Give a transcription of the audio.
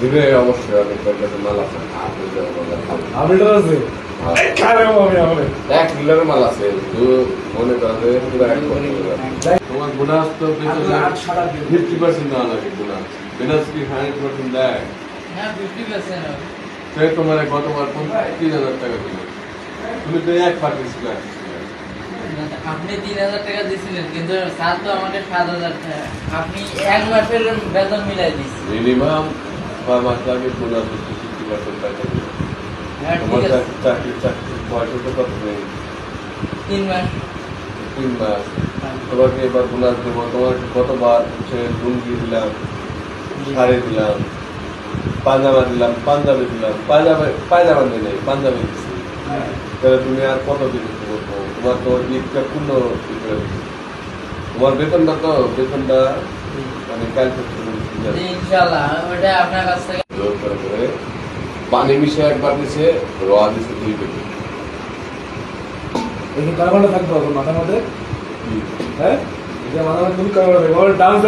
দিবে অবশ্যই অনেক কাছে মাল আছে আমিটার আছে এক কিলোর মাল আছে মনে করে তোমার বোনাস তো 50% দেওয়া লাগে বোনাস বোনাস কি 100% দেয়? হ্যাঁ 50%। সে তোমার গতবার 30,000 টাকা দিল, তুমি তো এক পাঠিয়েছিল। আপনি 3,000 টাকা দিয়েছিলেন কিন্তু স্যার তো আমাকে 7,000 টাকা, আপনি এক মাসের বেতন মিলাই দিয়েছেন। মিনিমাম 6 মাস লাগে বোনাস 50% টাকা দিল। হ্যাঁ তোমার ঠিক আছে, চাকরি বয়স তো কত নেই? 3 মাস। 3 মাস। তোমাকে এবার বোনাস দেবো, তোমাকে কতবার হচ্ছে লুঙ্গি দিলাম, শাড়ি দিলাম, পায়জামা দিলাম, পাঞ্জাবি দিলাম, পায়জামা দিয়ে নেই, পাঞ্জাবি দিচ্ছি। তাহলে তুমি আর কত দিতে করবো? তোমার তো ঈদটা পূর্ণ তোমার বেতনটা মানে ইনশাআল্লাহ ওটা আপনার কাছ থেকে পানি মিশে একবার দিছে, রোয়া দিছে 2 কেজি। এই কয় ঘন্টা থাকবো মাথার মধ্যে? হ্যাঁ, মাথার মধ্যে তুমি কয় ঘন্টা ডান্স